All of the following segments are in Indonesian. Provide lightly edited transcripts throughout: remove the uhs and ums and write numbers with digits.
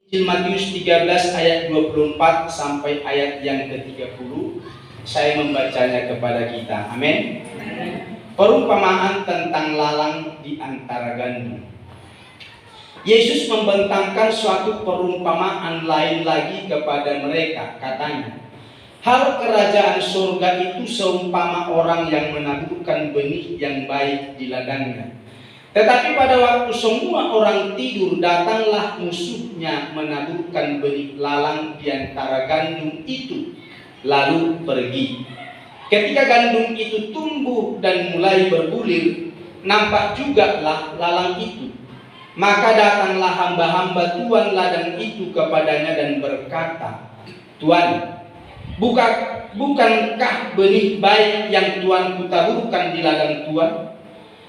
Injil Matius 13 ayat 24 sampai ayat yang ke-30. Saya membacanya kepada kita. Amin. Perumpamaan tentang lalang di antara gandum. Yesus membentangkan suatu perumpamaan lain lagi kepada mereka. Katanya, hal kerajaan surga itu seumpama orang yang menaburkan benih yang baik di ladangnya. Tetapi pada waktu semua orang tidur, datanglah musuhnya menaburkan benih lalang di antara gandum itu, lalu pergi. Ketika gandum itu tumbuh dan mulai berbulir, nampak jugalah lalang itu. Maka datanglah hamba-hamba tuan ladang itu kepadanya dan berkata, Tuan, bukankah benih baik yang tuanku taburkan di ladang tuan?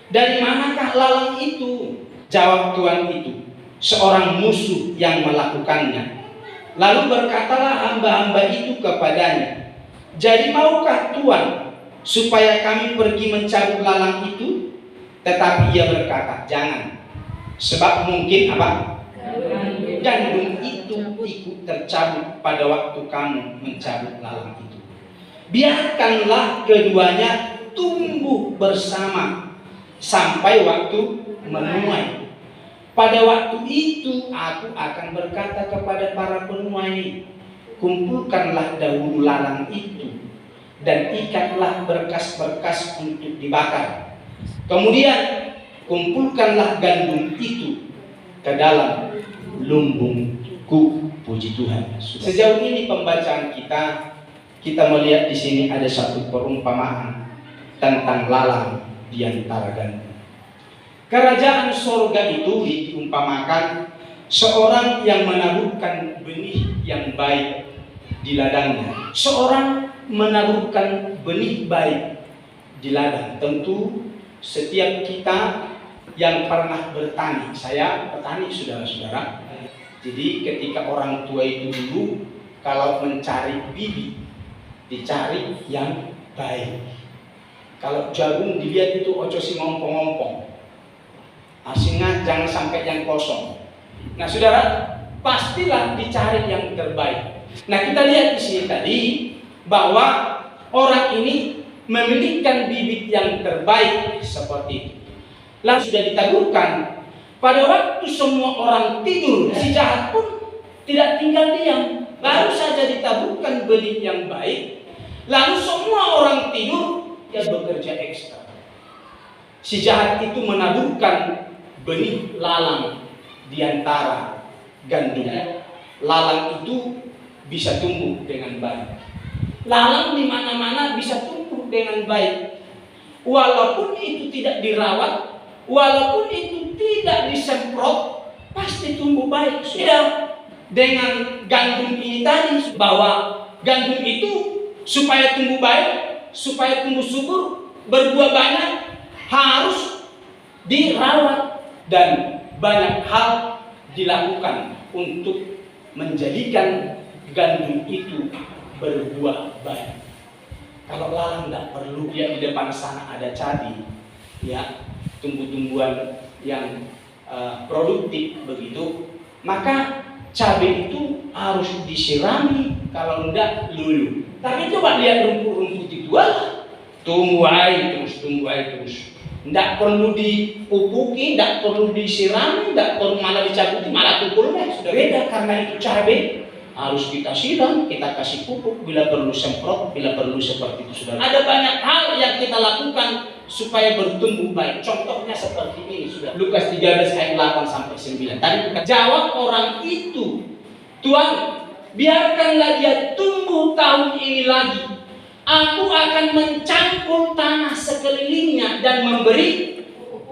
Dari manakah lalang itu? Jawab tuan itu, seorang musuh yang melakukannya. Lalu berkatalah hamba-hamba itu kepadanya, jadi maukah tuan supaya kami pergi mencabut lalang itu? Tetapi ia berkata, jangan. Sebab mungkin apa? Gandum itu ikut tercabut pada waktu kamu mencabut lalang itu. Biarkanlah keduanya tumbuh bersama sampai waktu menuai. Pada waktu itu aku akan berkata kepada para penuai, kumpulkanlah dahulu lalang itu dan ikatlah berkas-berkas untuk dibakar. Kemudian kumpulkanlah gandum itu ke dalam lumbungku. Puji Tuhan. Sejauh ini pembacaan kita melihat di sini ada satu perumpamaan tentang lalang di antara gandum. Kerajaan sorga itu diumpamakan seorang yang menaburkan benih yang baik di ladangnya. Seorang menaburkan benih baik di ladang. Tentu setiap kita yang pernah bertani, saya petani saudara-saudara. Jadi ketika orang tua itu dulu kalau mencari bibit, dicari yang baik. Kalau jagung dilihat itu ojo si ngompong-ngompong, asingnya jangan sampai yang kosong. Nah saudara, pastilah dicari yang terbaik. Nah kita lihat di sini tadi bahwa orang ini memilihkan bibit yang terbaik seperti itu. Lalu sudah ditaburkan. Pada waktu semua orang tidur, si jahat pun tidak tinggal diam. Baru saja ditaburkan benih yang baik, lalu semua orang tidur. Dia bekerja ekstra. Si jahat itu menaburkan benih lalang di antara gandum. Lalang itu bisa tumbuh dengan baik. Lalang di mana-mana bisa tumbuh dengan baik. Walaupun itu tidak dirawat, walaupun itu tidak disemprot, pasti tumbuh baik. Sudah dengan gandum ini tadi, bahwa gandum itu supaya tumbuh baik, supaya tumbuh subur, berbuah banyak, harus dirawat dan banyak hal dilakukan untuk menjadikan gandum itu berbuah banyak. Kalau lalang tidak perlu, dia di depan sana ada cabai, ya, tumbuh-tumbuhan yang produktif begitu, maka cabai itu harus disirami, kalau tidak luluh. Tapi coba lihat rumput-rumput itu, tumbuh air terus. Tidak perlu dipupuki, tidak perlu disirami, tidak perlu malah dicabuti, malah tukulnya sudah beda. Karena itu cabai harus kita siram, kita kasih pupuk, bila perlu semprot, bila perlu seperti itu sudah. Ada banyak hal yang kita lakukan supaya bertumbuh baik. Contohnya seperti ini sudah. Lukas 13 ayat 8 sampai 9. Tadi jawab orang itu, Tuan, biarkanlah dia tumbuh tahun ini lagi. Aku akan mencangkul tanah sekelilingnya dan memberi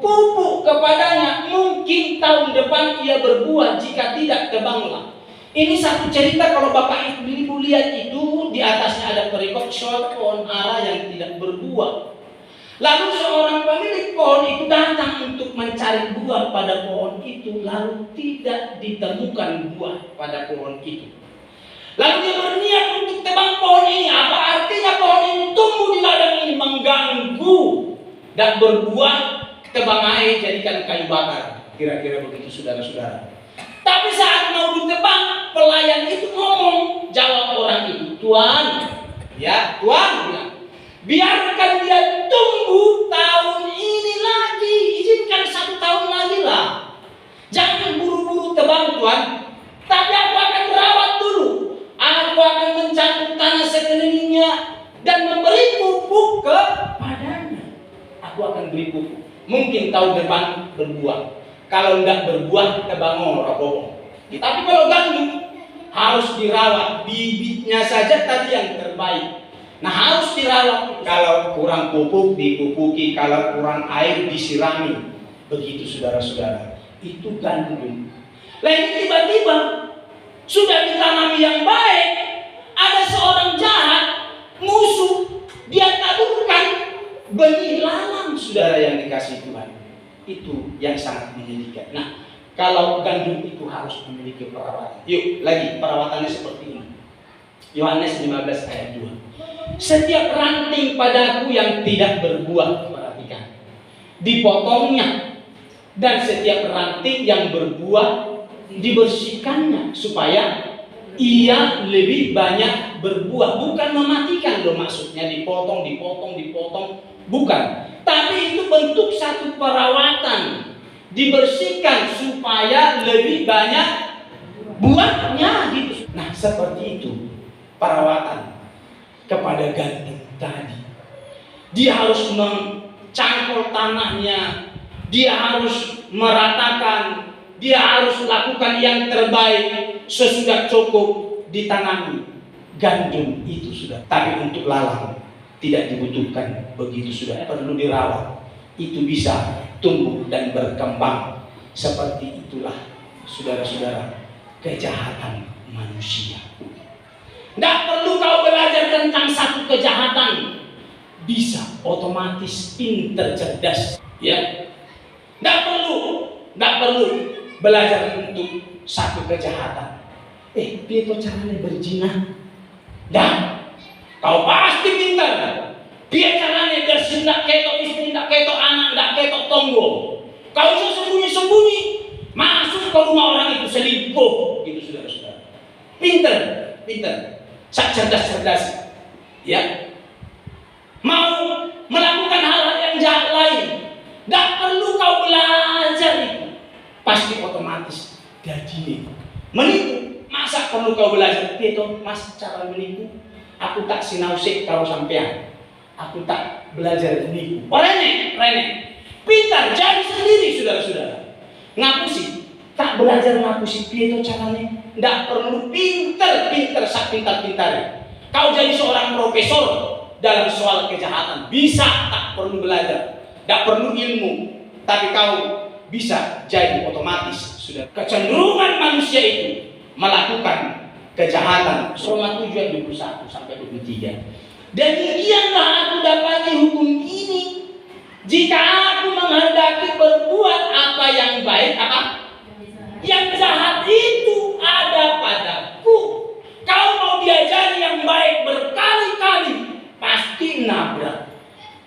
pupuk kepadanya. Mungkin tahun depan ia berbuah, jika tidak tebanglah. Ini satu cerita, kalau Bapak Ibu lihat itu di atasnya ada perikop soal pohon ara yang tidak berbuah. Lalu seorang pemilik pohon itu datang untuk mencari buah pada pohon itu, lalu tidak ditemukan buah pada pohon itu. Lalu dia berniat untuk tebang pohon ini. Apa artinya pohon ini tumbuh di ladang ini mengganggu dan berbuah? Tebang aja, jadikan kayu bakar. Kira-kira begitu saudara-saudara. Tapi saat mau ditebang, pupuk kepadanya. Aku akan beri pupuk. Mungkin tahun depan berbuah. Kalau enggak berbuah, tebang orang. Tapi kalau gandum harus dirawat. Bibitnya saja tadi yang terbaik. Nah, harus dirawat. Kalau kurang pupuk dipupuki, kalau kurang air disirami. Begitu saudara-saudara. Itu gandum. Lain tiba-tiba sudah ditanami yang baik, ada seorang jahat, musuh, dia taburkan benih lalang, saudara yang dikasih Tuhan. Itu yang sangat menyedihkan. Nah, kalau gandum itu harus memiliki perawatan. Yuk, lagi perawatannya seperti ini. Yohanes 15 ayat 2. Setiap ranting padaku yang tidak berbuah, perhatikan, dipotongnya, dan setiap ranting yang berbuah dibersihkannya supaya ia lebih banyak berbuah. Bukan mematikan loh maksudnya, dipotong, bukan. Tapi itu bentuk satu perawatan, dibersihkan supaya lebih banyak buahnya gitu. Nah, seperti itu perawatan kepada gandum tadi. Dia harus mencangkul tanahnya, dia harus meratakan, dia harus lakukan yang terbaik. Sesudah cukup ditanami gandum itu sudah. Tapi untuk lalang tidak dibutuhkan begitu, sudah perlu dirawat. Itu bisa tumbuh dan berkembang. Seperti itulah saudara-saudara kejahatan manusia. Tidak perlu kau belajar tentang satu kejahatan, bisa otomatis pinter, cerdas, ya. Tidak perlu belajar untuk satu kejahatan. Piye caranya berzina? Dan kau pasti pintar. Piye caranya berzina, ndak ketok istri, ndak ketok anak, ndak ketok tonggo. Kau bisa sembunyi-sembunyi masuk ke rumah orang itu, selingkuh gitu, saudara-saudara. Pintar. Cerdas, ya. Mau melakukan hal-hal yang jahat lain, ndak perlu kau belajar itu. Pasti otomatis gajinya. Menipu, masa perlu kau belajar? Itu mas cara menipu. Aku tak sinausik kalau sampean. Aku tak belajar menipu. Rene. Pintar, jadi sendiri saudara-saudara. Ngapusi, tak belajar ngapusi. Itu caranya. Ndak perlu pintar sak pintar-pintar. Kau jadi seorang profesor dalam soal kejahatan, bisa, tak perlu belajar. Ndak perlu ilmu, tapi kau bisa jadi otomatis. Sudah kecenderungan manusia itu melakukan kejahatan. Roma 7 ayat 21 sampai 23. Demikianlah aku dapati hukum ini, jika aku menghendaki berbuat apa yang baik, yang jahat itu ada padaku. Kau mau diajari yang baik berkali-kali, pasti nabrak.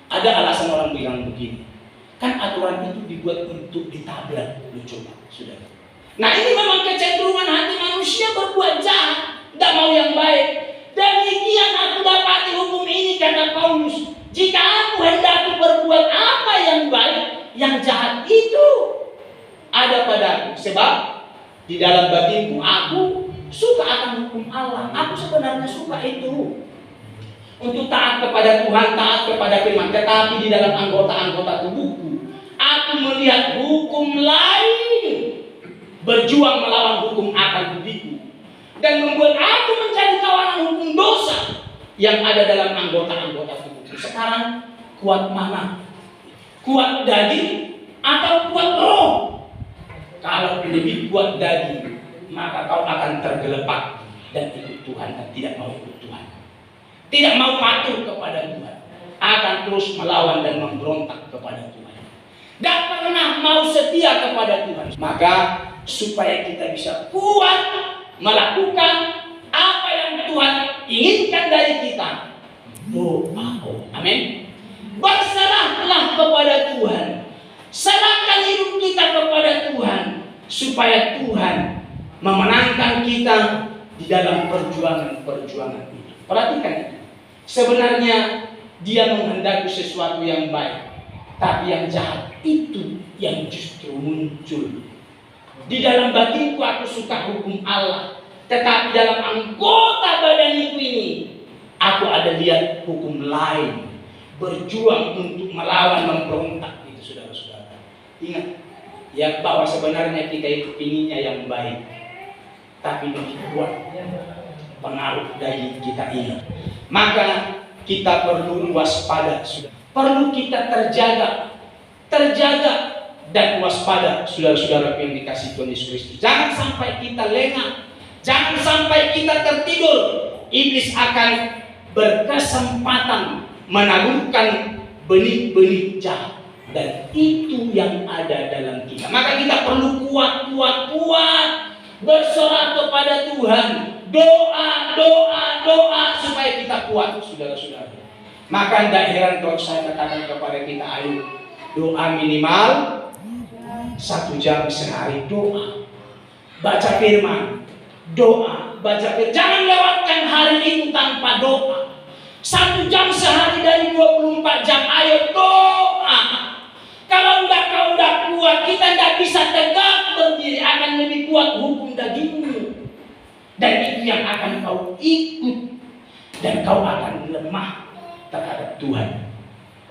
Ada alasan orang bilang begini, kan aturan itu dibuat untuk ditabrak. Lu coba, sudah. Nah, ini memang kecenderungan hati manusia berbuat jahat, tidak mau yang baik. Demikian aku dapati hukum ini, kata Paulus, jika aku hendak berbuat apa yang baik, yang jahat itu ada padaku. Sebab di dalam batinku aku suka akan hukum Allah. Aku sebenarnya suka itu, untuk taat kepada Tuhan, taat kepada firman. Tetapi di dalam anggota-anggota tubuhku, aku melihat hukum lain berjuang melawan hukum akal budiku, dan membuat aku menjadi kawanan hukum dosa yang ada dalam anggota-anggota tubuhku. Sekarang kuat mana? Kuat daging atau kuat roh? Kalau lebih kuat daging, maka kau akan tergelepak dan ikut Tuhan, dan tidak mau ikut Tuhan, tidak mau patuh kepada Tuhan, akan terus melawan dan memberontak kepada Tuhan, tidak pernah mau setia kepada Tuhan. Maka supaya kita bisa kuat melakukan apa yang Tuhan inginkan dari kita, doa. Amin. Berserahlah kepada Tuhan, serahkan hidup kita kepada Tuhan, supaya Tuhan memenangkan kita di dalam perjuangan itu. Perhatikan itu. Sebenarnya dia menghendaki sesuatu yang baik, tapi yang jahat itu yang justru muncul. Di dalam batinku aku suka hukum Allah, tetapi dalam anggota badanku ini aku ada lihat hukum lain. berjuang untuk melawan, memberontak itu, saudara-saudara. Ingat ya bahwa sebenarnya kita itu inginnya yang baik, tapi dibuat pengaruh dari kita ini. Maka kita perlu waspada, perlu kita terjaga dan waspada, saudara-saudara yang dikasihi Tuhan Yesus Kristus. Jangan sampai kita lengah, jangan sampai kita tertidur. Iblis akan berkesempatan menaburkan benih-benih jahat, dan itu yang ada dalam kita. Maka kita perlu kuat bersorak kepada Tuhan, doa supaya kita kuat, saudara-saudara. Maka tidak heran kalau saya katakan kepada kita, ayo doa minimal 1 jam sehari, doa, baca firman, doa, baca firman. Jangan lewatkan hari itu tanpa doa. 1 jam sehari dari 24 jam, ayo doa. Kalau kau tidak kuat, kita tidak bisa tegak berdiri, akan lebih kuat hukum dagingmu. Dan itu yang akan kau ikut, dan kau akan lemah terhadap Tuhan.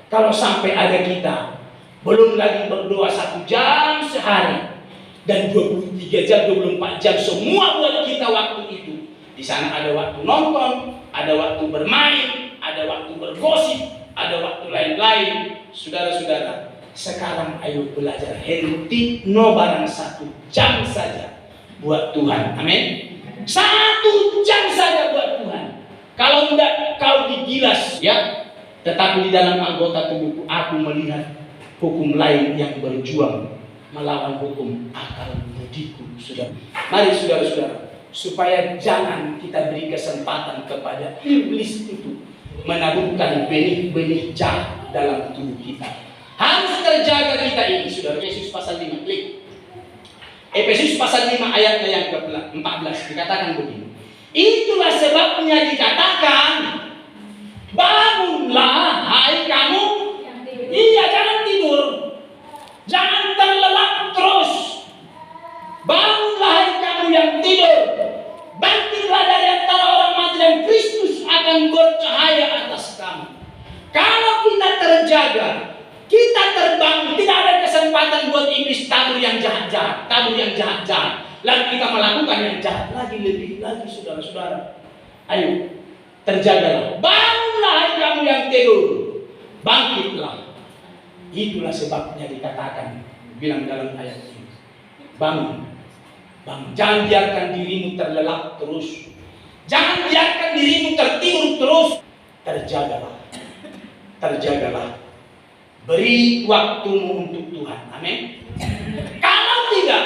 Kalau sampai ada kita belum lagi berdoa 1 jam sehari dan 23 jam, 24 jam semua buat kita waktu itu. Di sana ada waktu nonton, ada waktu bermain, ada waktu bergosip, ada waktu lain-lain. Saudara-saudara, sekarang ayo belajar henti barang 1 jam saja buat Tuhan. Amin. 1 jam saja buat Tuhan. Kalau tidak kau digilas ya. Tetapi di dalam anggota tubuhku aku melihat hukum lain yang berjuang melawan hukum akal budiku. Mari saudara-saudara, supaya jangan kita beri kesempatan kepada iblis itu menaburkan benih-benih jahat dalam tubuh kita. Harus terjaga kita ini, saudara. Efesus pasal 5, klik. Efesus pasal 5 ayatnya yang ke-14 dikatakan begini. Itulah sebabnya dikatakan, bangunlah hai kamu. Iya, jangan tidur, jangan terlelap terus. Bangunlah hai kamu yang tidur, bangkitlah dari antara orang mati dan Kristus akan bercahaya atas kamu. Kalau kita terjaga, kita terbangun, tidak ada kesempatan buat iblis tabur yang jahat-jahat, lalu kita melakukan yang jahat lagi, lebih lagi, saudara-saudara. Ayo, terjagalah. Bangunlah hai kamu yang tidur, bangkitlah. Itulah sebabnya dikatakan, bilang dalam ayat ini, bangun. Jangan biarkan dirimu terlelap terus, jangan biarkan dirimu tertidur terus. Terjagalah. Beri waktumu untuk Tuhan. Amin. Kalau tidak,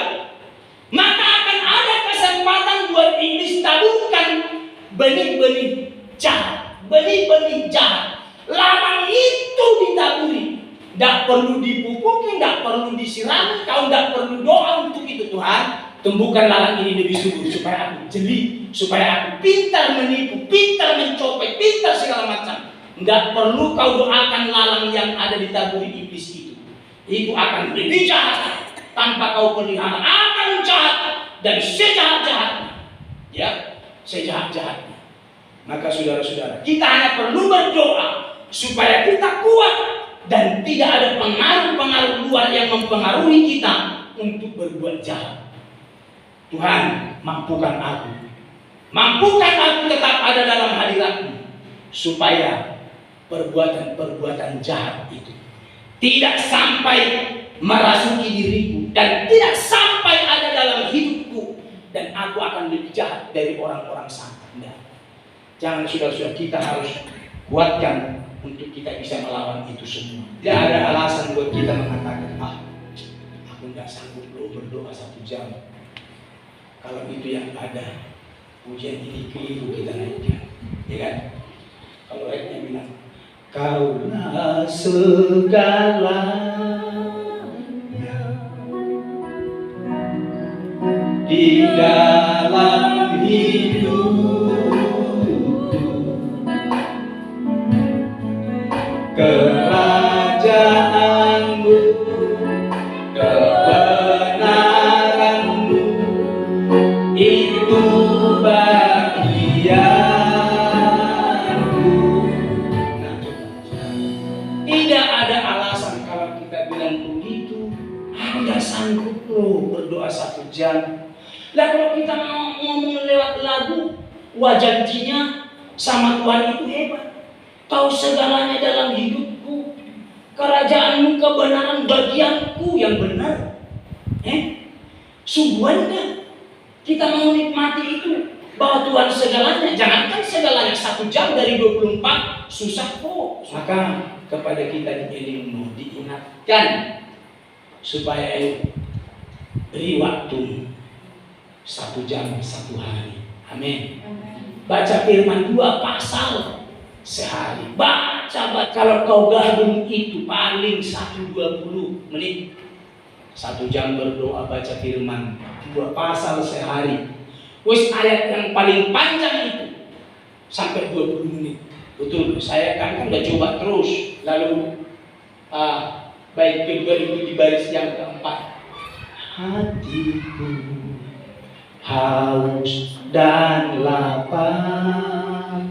maka akan ada kesempatan buat iblis taburkan benih-benih jahat. Ladang itu ditaburi. Tidak perlu dipupuki, tidak perlu disirami, kau tidak perlu doa untuk itu. Tuhan, tumbuhkan lalang ini lebih subur supaya aku jeli, supaya aku pintar menipu, pintar mencopet, pintar segala macam. Tidak perlu kau doakan lalang yang ada ditaburi iblis itu. Itu akan lebih jahat tanpa kau pelihara, akan jahat dan sejahat-jahatnya. Ya, sejahat-jahatnya. Maka saudara-saudara, kita hanya perlu berdoa supaya kita kuat dan tidak ada pengaruh-pengaruh luar yang mempengaruhi kita untuk berbuat jahat. Tuhan, mampukan aku tetap ada dalam hadirat-Mu, supaya perbuatan-perbuatan jahat itu tidak sampai merasuki diriku dan tidak sampai ada dalam hidupku, dan aku akan lebih jahat dari orang-orang sana. Jangan, saudara-saudara, kita harus kuatkan untuk kita bisa melawan itu semua. Tidak ada alasan buat kita mengatakan, aku tidak sanggup berdoa 1 jam. Kalau itu yang ada, ujian ini keliru kita naikkan, ya kan? Kalau rakyatnya bilang, Kaulah segalanya di dalam hidup, kerajaanmu, kebenaranmu, itu bagianku. Janjinya sama Tuhan itu hebat. Kau segalanya dalam hidupku, kerajaanmu kebenaran bagianku yang benar. Sungguhnya kita mau nikmati itu, bahwa Tuhan segalanya. Jangankan segalanya, 1 jam dari 24 susah kok. Maka kepada kita diingatkan supaya beri waktu 1 jam 1 hari. Amin. Baca firman 2 pasal sehari. Baca. Kalau kau gabung itu paling 1-20 menit. 1 jam berdoa baca firman 2 pasal sehari. Ayat yang paling panjang itu sampai 20 menit. Betul, saya kan udah coba terus. Lalu baik kedua itu di baris yang keempat. Hatiku haus dan lapar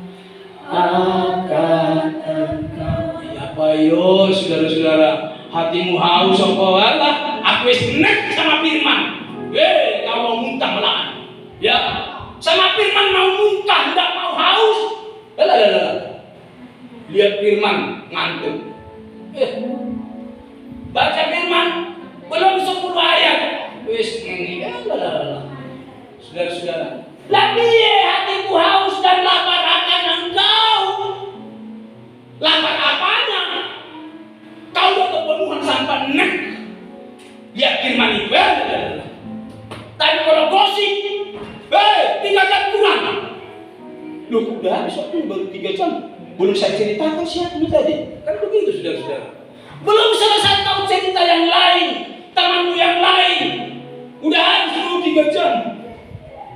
akan Engkau. Ya Pak yo, saudara-saudara, hatimu haus apa Allah? Aku senek sama firman. Kau mau muntah malahan. Ya, sama firman mau muntah, enggak mau haus. Lihat firman ngantuk. Baca firman belum 10 ayat. Saudara-saudara, Lapiye hatiku haus dan lapar akan Engkau. Lapar apanya? Kau udah kepenuhan sampai nek. Lihat firman itu. Tapi kalau gosip, 3 jam kurang. Loh, udah habis waktu baru 3 jam. Belum saya ceritakan siapa ini tadi. Kan begitu, saudara-saudara. Belum selesai tahu cerita yang lain, temanmu yang lain. Udah habis dulu 3 jam.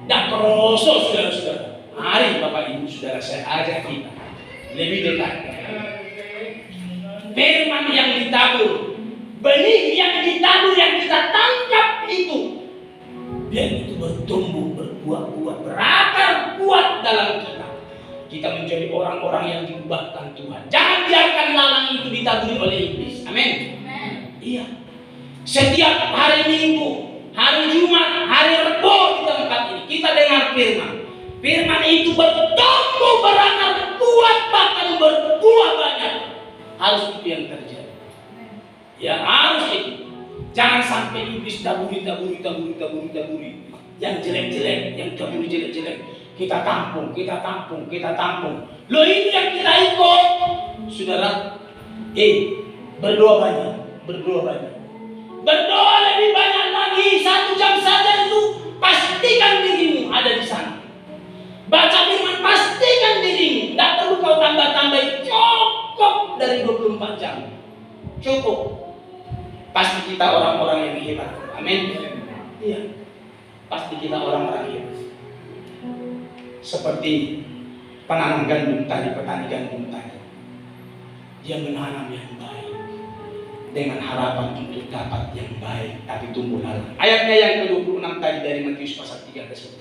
Tidak kerosok, saudara-saudara. Mari Bapak Ibu Saudara saya ajak kita lebih dekat. Firman yang ditabur, benih yang ditabur yang kita tangkap itu, biar itu bertumbuh, berbuah-buah, berakar kuat dalam kita. Kita menjadi orang-orang yang diubahkan Tuhan. Jangan biarkan lalang itu ditaburi oleh iblis. Amin. Iya. Setiap hari Minggu, hari Jumat, hari Rebo di tempat ini kita dengar firman. Firman itu bertumbuh, berakar kuat, bahkan berbuah banyak. Harus itu yang terjadi. Ya harus itu. Jangan sampai iblis taburi. Yang jelek-jelek, yang taburi jelek-jelek. Kita tampung. Loh itu yang kita ikut. Saudara, berdoa banyak. Berdoa lebih banyak lagi. 1 jam saja itu pastikan dirimu ada di sana. Baca firman, pastikan dirimu. Tidak perlu kau tambah-tambah. Cukup dari 24 jam. Cukup. Pasti kita orang-orang yang hebat. Amin. Iya. Pasti kita orang-orang hebat. Seperti penanam gandum tadi, petani gandum tadi. Dia menanam yang baik dengan harapan untuk dapat yang baik, tapi tumbuh lalang. Ayatnya yang ke-26 tadi dari Matius pasal 13.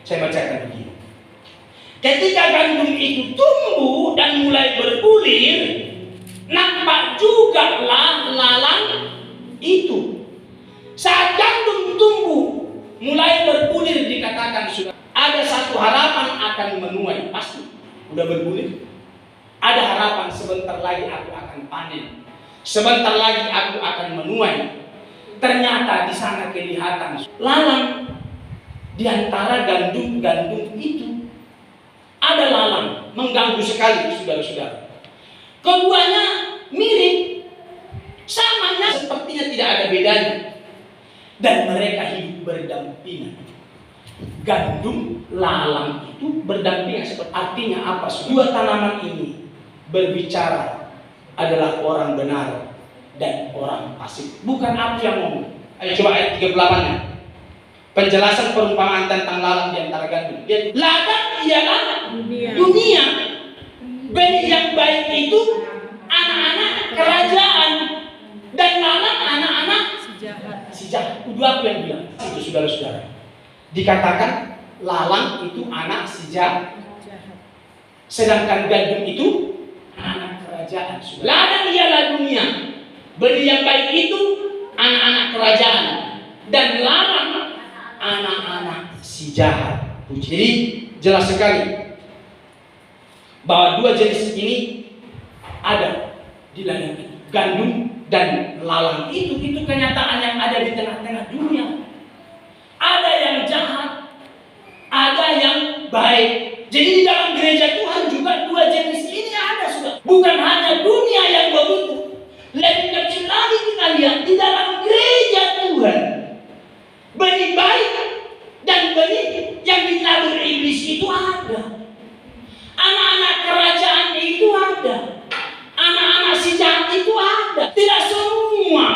Saya bacakan begini. Ketika gandum itu tumbuh dan mulai berbulir, nampak juga lalang itu. Saat gandum tumbuh mulai berbulir, dikatakan sudah ada satu harapan akan menuai. Pasti udah berbulir. Ada harapan, sebentar lagi aku akan panen. Sebentar lagi aku akan menuai. Ternyata di sana kelihatan lalang. Di antara gandum-gandum itu ada lalang, mengganggu sekali, saudara-saudara. Keduanya mirip, samanya sepertinya tidak ada bedanya. Dan mereka hidup berdampingan. Gandum, lalang itu berdampingan. Artinya apa? Dua tanaman ini berbicara adalah orang benar dan orang fasik. Bukan aku yang ngomong. Ayo coba ayat 38-nya. Penjelasan perumpamaan tentang lalang di antara gandum. Ladang ialah dunia. Benih yang baik itu anak-anak kerajaan, dan lalang anak-anak si jahat. Dua aku yang bilang. Itu saudara-saudara. Dikatakan lalang itu anak si jahat. Sedangkan gandum itu anak kerajaan. Ladang ialah dunia. Benih yang baik itu anak-anak kerajaan, dan lalang anak-anak si jahat. Jadi jelas sekali bahwa dua jenis ini ada di ladang itu. Gandum dan lalang itu kenyataan yang ada di tengah-tengah dunia. Ada yang jahat, ada yang baik. Jadi di dalam gereja Tuhan juga dua jenis ini ada, sudah. Bukan hanya dunia yang begitu. Lebih kecil lagi kita lihat di dalam gereja Tuhan, benih baik dan benih yang ditabur iblis itu ada. Anak-anak kerajaan itu ada. Anak-anak si jahat itu ada. Tidak semua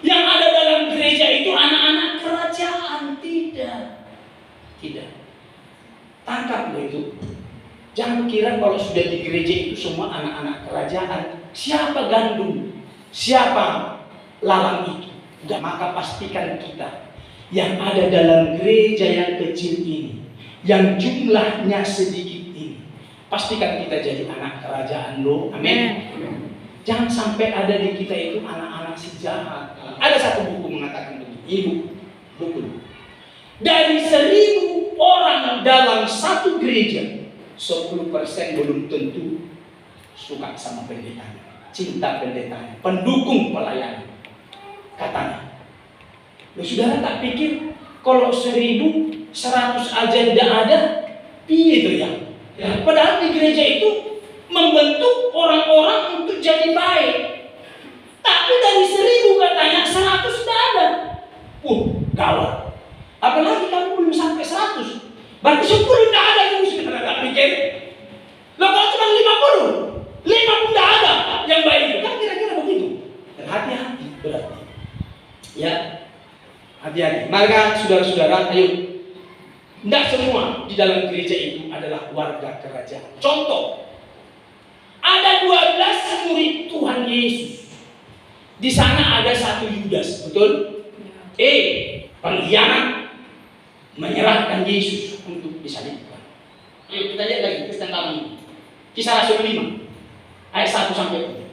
yang ada dalam gereja itu anak-anak kerajaan. Tidak. Tangkap itu. Jangan kira kalau sudah di gereja itu semua anak-anak kerajaan. Siapa gandum? Siapa lalang itu? Enggak, maka pastikan kita yang ada dalam gereja yang kecil ini, yang jumlahnya sedikit ini, pastikan kita jadi anak kerajaan loh. Amin. Jangan sampai ada di kita itu anak-anak si jahat. Ada satu buku mengatakan begini, buku. Dari 1.000 orang dalam satu gereja, 10% belum tentu suka sama pendetanya, cinta pendetanya, pendukung pelayanan. Katanya, loh saudara tak pikir kalau 1.100 aja tidak ada, piye itu ya? Padahal di gereja itu membentuk orang-orang untuk jadi baik. Tapi dari 1.000 katanya 100 tidak ada. Gawat. Apalagi kamu belum sampai 100. Berarti 10 tidak ada yang saudara tak pikir. Loh kalau cuma 50 pun tidak ada yang baik itu. Kan kira-kira begitu. Dan hati-hati berarti. Ya, hati-hati. Maka saudara-saudara, ayo. Tidak semua di dalam gereja itu adalah warga kerajaan. Contoh, ada 12 murid Tuhan Yesus. Di sana ada satu Yudas, betul? Pengkhianat, menyerahkan Yesus untuk disalibkan. Ayo kita lihat lagi Kristen kami. Kisah Rasul 5 ayat 1 sampai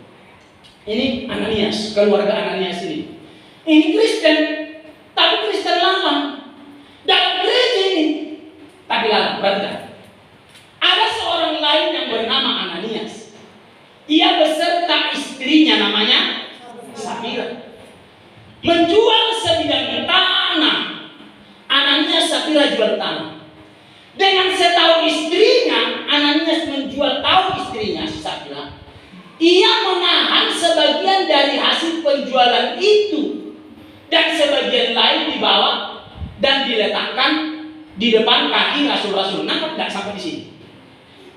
3. Ini Ananias, keluarga Ananias ini. Ini Kristen, tapi Kristen lama. Dalam gereja ini, tapi lama, perhatikan. Ada seorang lain yang bernama Ananias. Ia beserta istrinya namanya Safira menjual sebidang tanah. Ananias Safira jual tanah. Dengan setahu istrinya, Ananias menjual tahu istrinya si Safira. Ia menahan sebagian dari hasil penjualan itu dan sebagian lain dibawa dan diletakkan di depan kaki rasul-rasul. Nampak nggak sampai di sini?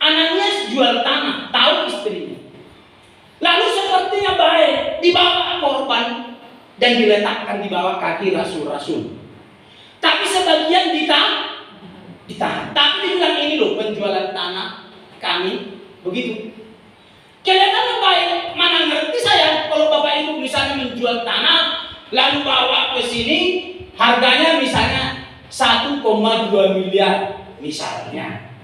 Ananias jual tanah, tahu istrinya. Lalu sepertinya baik, dibawa korban dan diletakkan di bawah kaki rasul-rasul. Tapi sebagian ditahan. Tapi dibilang ini loh penjualan tanah kami, begitu. Kelihatannya baik, mana ngerti saya kalau Bapak Ibu misalnya menjual tanah lalu bawa ke sini harganya misalnya 1,2 miliar misalnya.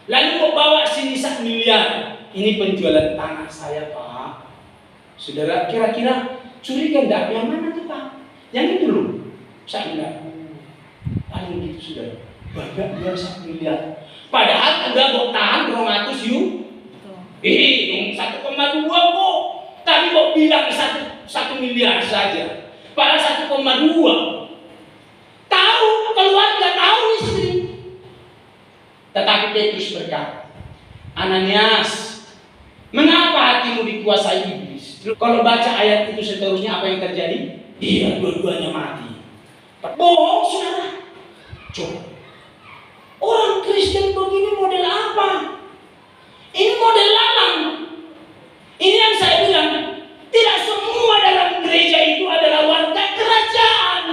Lalu mau bawa sini 1 miliar. Ini penjualan tanah saya, Pak. Saudara, kira-kira curiga enggak? Yang mana tuh, Pak? Yang itu loh. Saya enggak. Paling gitu, saudara. Banyak biar 1 miliar. Padahal udah mau tahan 200 yuk. 1,2 kok. Tapi kok bilang 1 miliar saja. Padahal 1,2. Tahu keluarga, tahu istri. Tetapi Petrus berkata, Ananias, mengapa hatimu dikuasai iblis? Kalau baca ayat itu seterusnya apa yang terjadi? Iya, dua-duanya mati. Bohong, saudara. Coba. Orang Kristen begini model apa? Ini model lalang. Ini yang saya bilang, tidak semua dalam gereja itu adalah warga kerajaan.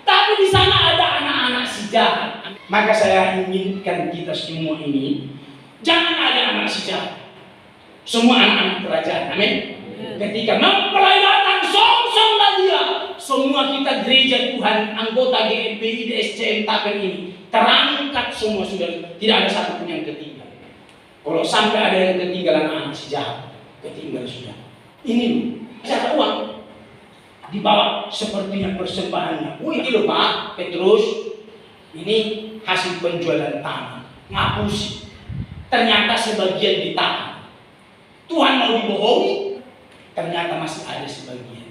Tapi di sana ada anak-anak si jahat. Maka saya inginkan kita semua ini jangan ada anak si jahat. Semua anak-anak kerajaan. Amin. Ketika mempelai datang, song-songlah dia. Semua kita gereja Tuhan, anggota GMPI, DSCM, Tapen ini terangkat semua sudah. Tidak ada satupun yang ketinggalan. Kalau sampai ada yang ketinggalan anak si jahat, ketinggalan sudah. Ini loh, cara uang dibawa sepertinya persembahannya. Ini loh Pak Petrus, ini hasil penjualan tanah, ngapusi. Ternyata sebagian ditahan. Tuhan mau dibohongi, ternyata masih ada sebagian.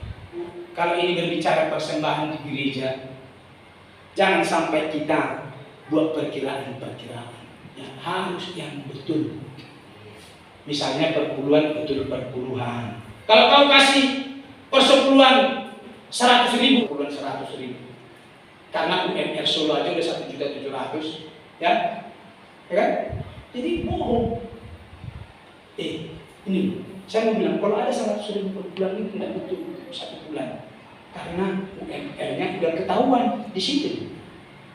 Kalau ini berbicara persembahan di gereja, jangan sampai kita buat perkiraan-perkiraan. Ya, harus yang betul. Misalnya perpuluhan betul perpuluhan. Kalau kau kasih persepuluhan 100.000, perpuluhan 100.000. Karena UMR Solo aja udah 1.700.000, ya kan? Jadi bohong. Ini saya mau bilang, kalau ada 100.000 per bulan itu tidak betul satu bulan, karena UMR-nya sudah ketahuan di situ.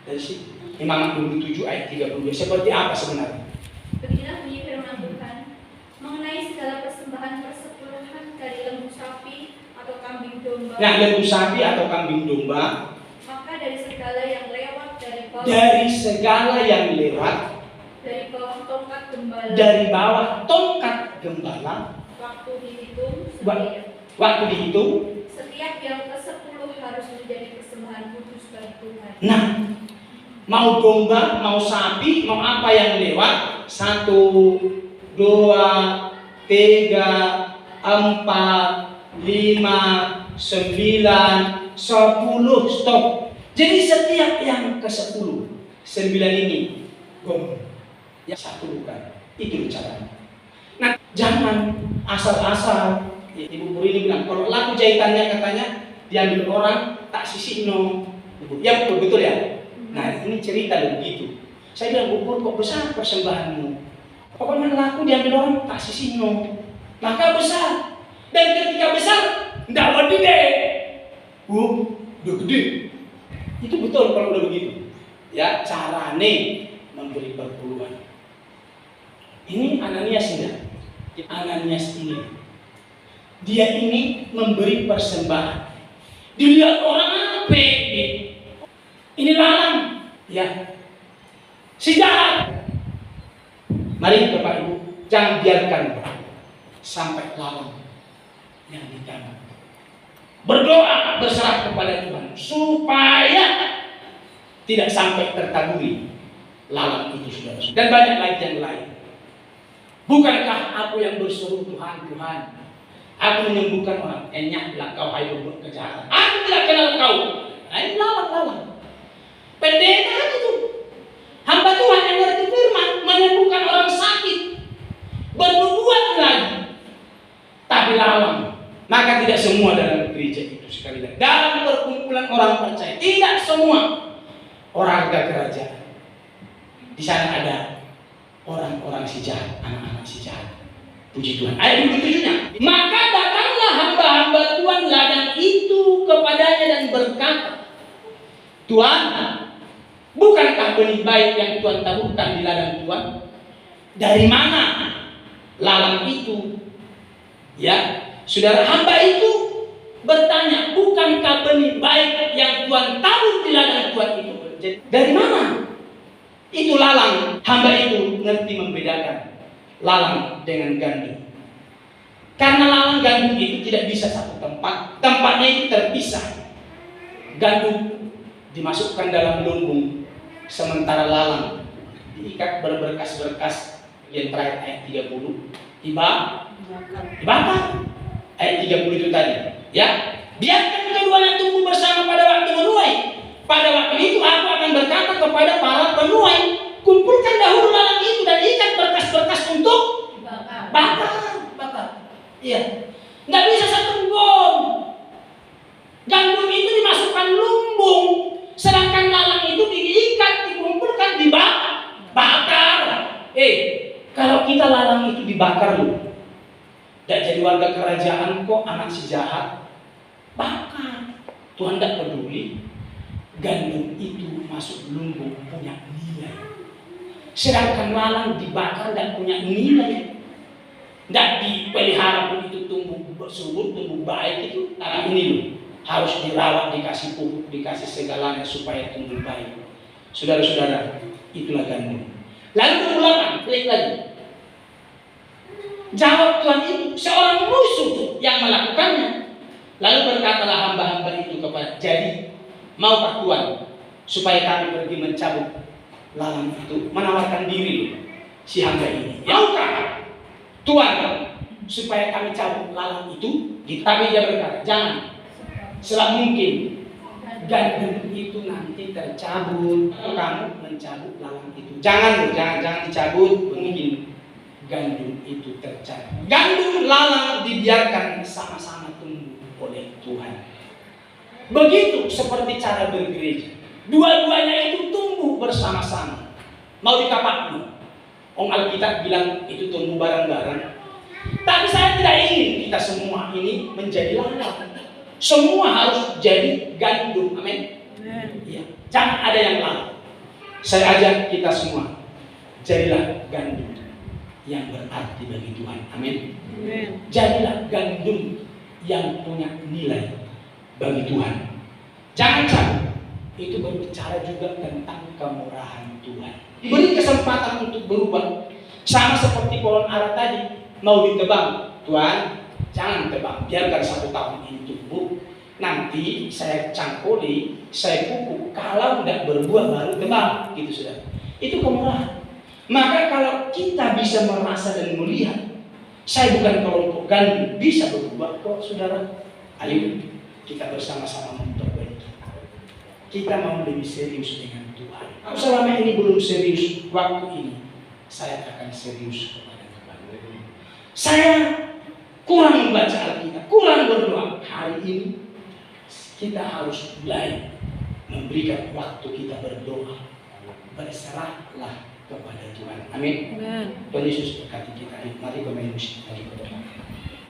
Dari situ. Imamat 27 ayat 32. Seperti apa sebenarnya? Beginilah bunyi firman Tuhan mengenai segala persembahan persepuluhan dari lembu sapi atau kambing domba. Nah, lembu sapi atau kambing domba. Maka dari segala yang lewat dari bawah. Dari segala yang lewat. Dari bawah tongkat gembala. Dari bawah tongkat gembala. Waktu dihitung. Waktu dihitung. Setiap yang ke-10 harus menjadi persembahan kudus bagi Tuhan. Nah, mau domba, mau sapi, mau apa yang lewat, 1, 2, 3, 4, 5, 9, 10, stop. Jadi setiap yang ke-10, 9 ini gom, ya 1 bukan. Itu caranya. Nah, jangan asal-asal. Ibu Puri ini bilang, kalau laku jahitannya katanya diambil orang, tak sisihno. Ya betul ya. Nah, ini cerita begitu. Saya bilang, Bu Pur, kok besar persembahanmu? Pokoknya laku diambil orang, tak sisihno. Maka besar. Dan ketika besar, ndak gede. Udah gede. Itu betul kalau udah begitu. Ya, carane memberi perpuluhan. Ini Ananias enggak? Ananias ini. Dia ini memberi persembahan. Dilihat orang apa? Ini lalang, ya. Si jahat. Mari Bapak Ibu, jangan biarkan sampai lalang yang ditambah. Berdoa berserah kepada Tuhan supaya tidak sampai tertaburi lalang itu, saudara. Dan banyak lagi yang lain. Bukankah aku yang berseru Tuhan, Tuhan, aku menyembuhkan orang. Enyak bilang kau hai berbuat kejahatan. Aku tidak kenal kau. Nah, ini lalang. Pendeta itu. Hamba Tuhan yang ngerti firman menyembuhkan orang sakit. Bernubuat lagi. Tapi lalang. Maka tidak semua dalam gereja itu sekali lagi. Dalam perkumpulan orang percaya. Tidak semua orang kerajaan. Di sana ada orang-orang si jahat, anak-anak si jahat. Puji Tuhan. Ayat 27-nya. Maka datanglah hamba-hamba Tuhan ladang itu kepadanya dan berkata, Tuhan, bukankah benih baik yang Tuhan taburkan di ladang Tuhan? Dari mana lalang itu? Ya, saudara, hamba itu bertanya, bukankah benih baik yang Tuhan tabur di ladang Tuhan itu? Dari mana? Itu lalang. Hamba itu ngerti membedakan lalang dengan gandum. Karena lalang gandum itu tidak bisa satu tempat. Tempatnya itu terpisah. Gandum dimasukkan dalam lumbung, sementara lalang diikat berberkas-berkas. Yang terakhir ayat 30 dibakar. Ayat 30 itu tadi, ya. Biarkan keduanya tumbuh bersama pada waktu menuai. Pada waktu itu aku akan berkata kepada para penuai, kumpulkan dahulu lalang itu dan ikat berkas-berkas untuk bakar. Iya. Nggak bisa satu gom. Gandum itu dimasukkan lumbung, sedangkan lalang itu diikat, dikumpulkan, dibakar. Kalau kita lalang itu dibakar loh, tidak jadi warga kerajaan kok, anak si jahat, bakar. Tuhan tidak peduli. Gandum itu masuk lumbung punya nilai, sedangkan lalang dibakar dan punya nilai. Tidak dipelihara pun itu tumbuh subur, tumbuh baik itu. Karena ini loh, harus dirawat, dikasih pupuk, dikasih segalanya supaya tumbuh baik. Saudara-saudara, itulah gandum. Lalu kemudian klik lagi. Jawab Tuhan itu, seorang musuh yang melakukannya. Lalu berkatalah hamba-hamba itu kepada, jadi maukah Tuhan supaya kami pergi mencabut lalang itu menawarkan diri si hamba ini. Yaukah Tuhan supaya kami cabut lalang itu? Tapi dia berkata, jangan. Selama mungkin gandum itu nanti tercabut, kamu mencabut lalang itu. Jangan dicabut, mungkin gandum itu tercabut. Gandum lalang dibiarkan sama-sama tumbuh oleh Tuhan. Begitu seperti cara bergereja. Dua-duanya itu tumbuh bersama-sama. Mau dikapaknya. Alkitab bilang itu tumbuh bareng-bareng. Tapi saya tidak ingin kita semua ini menjadi lalang. Semua harus jadi gandum. Amin. Ya. Jangan ada yang lalang. Saya ajak kita semua, jadilah gandum yang berarti bagi Tuhan. Amin. Jadilah gandum yang punya nilai bagi Tuhan. Jangan cabut. Itu berbicara juga tentang kemurahan Tuhan. Diberi kesempatan untuk berubah. Sama seperti pohon ara tadi, mau ditebang. Tuhan, jangan tebang, biarkan 1 tahun ini tumbuh. Nanti saya cangkoli, saya pupuk. Kalau tidak berbuah baru tebang, gitu sudah. Itu kemurahan. Maka kalau kita bisa merasa dan melihat, saya bukan kelompok gandum, bisa berubah kok saudara. Ayo kita bersama-sama memperbaiki. Kita mau lebih serius dengan Tuhan. Kalau selama ini belum serius, waktu ini saya akan serius kepada Tuhan. Saya kurang membaca Alkitab, kurang berdoa. Hari ini kita harus mulai memberikan waktu kita berdoa. Berserahlah kepada Tuhan. Amin. Tuhan Yesus berkati kita. Mari bermain musik.